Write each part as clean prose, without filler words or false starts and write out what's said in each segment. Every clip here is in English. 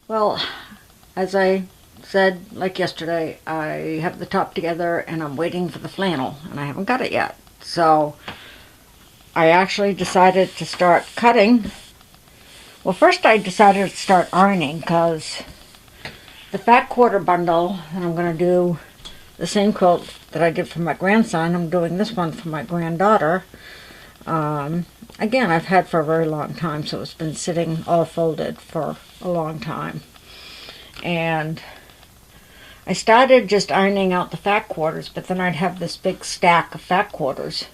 Well, as I said, like yesterday, I have the top together and I'm waiting for the flannel and I haven't got it yet. So I actually decided to start cutting. Well, first I decided to start ironing because the fat quarter bundle, and I'm going to do the same quilt that I did for my grandson. I'm doing this one for my granddaughter. Again, I've had for a very long time, so it's been sitting all folded for a long time. And I started just ironing out the fat quarters, but then I'd have this big stack of fat quarters.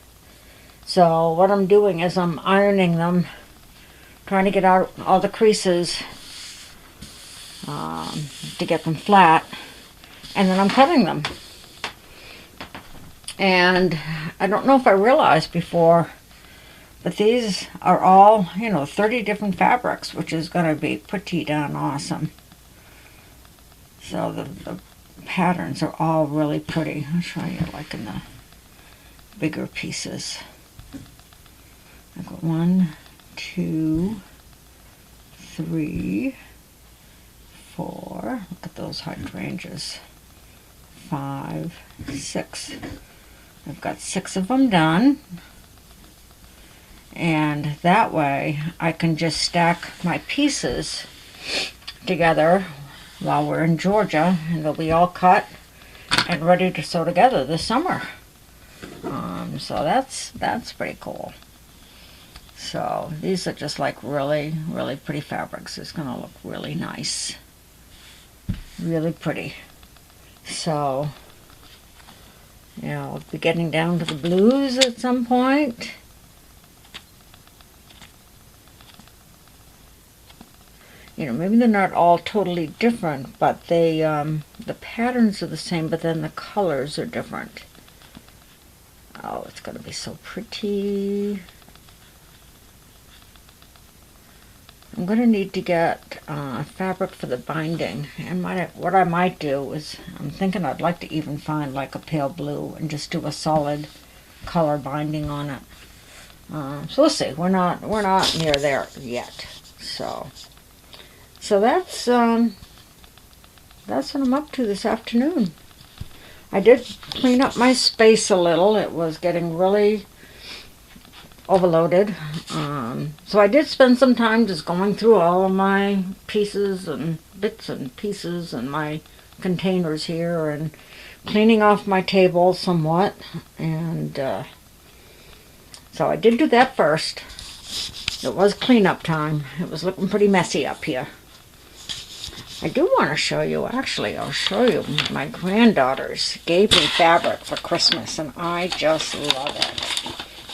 So what I'm doing is I'm ironing them, trying to get out all the creases to get them flat, and then I'm cutting them. And I don't know if I realized before, but these are all, 30 different fabrics, which is going to be pretty darn awesome. So the patterns are all really pretty. I'll show you like in the bigger pieces. I've got 1, 2, 3, 4. Look at those hydrangeas. 5, 6. I've got 6 of them done. And that way I can just stack my pieces together while we're in Georgia, and they'll be all cut and ready to sew together this summer. So that's pretty cool. So these are just like really, really pretty fabrics. It's going to look really nice. Really pretty. So, we'll be getting down to the blues at some point. Maybe they're not all totally different, but they, the patterns are the same, but then the colors are different. Oh, it's going to be so pretty. I'm going to need to get fabric for the binding, and what I might do is, I'm thinking I'd like to even find like a pale blue and just do a solid color binding on it. So we'll see. We're not near there yet. So that's what I'm up to this afternoon. I did clean up my space a little. It was getting really overloaded. So I did spend some time just going through all of my pieces and bits and pieces and my containers here and cleaning off my table somewhat. And so I did do that first. It was cleanup time. It was looking pretty messy up here. I do want to show you, actually, I'll show you. My granddaughters gave me fabric for Christmas, and I just love it.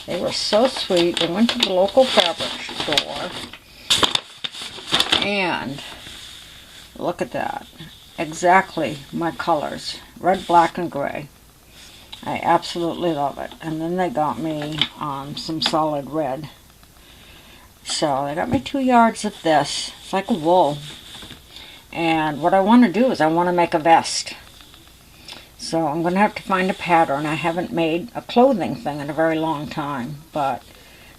They were so sweet. They went to the local fabric store, and look at that. Exactly my colors. Red, black, and gray. I absolutely love it. And then they got me some solid red. So they got me 2 yards of this. It's like a wool. And what I want to do is I want to make a vest. So I'm going to have to find a pattern. I haven't made a clothing thing in a very long time, but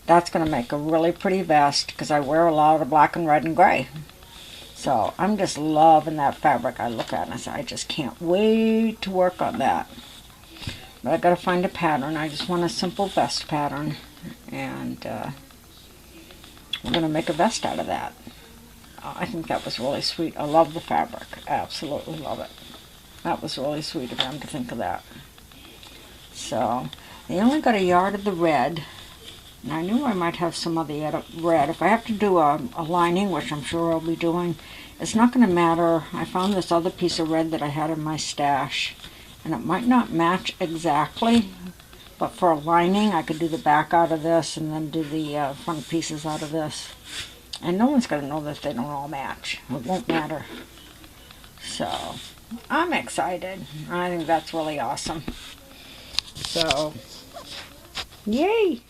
that's going to make a really pretty vest because I wear a lot of black and red and gray. So I'm just loving that fabric. I look at it and I say, I just can't wait to work on that. But I got to find a pattern. I just want a simple vest pattern, and I'm going to make a vest out of that. I think that was really sweet. I love the fabric. I absolutely love it. That was really sweet of them to think of that. So, they only got a yard of the red. And I knew I might have some other red. If I have to do a lining, which I'm sure I'll be doing, it's not going to matter. I found this other piece of red that I had in my stash. And it might not match exactly. But for a lining, I could do the back out of this and then do the front pieces out of this. And no one's going to know that they don't all match. It won't matter. So, I'm excited. I think that's really awesome. So, yay!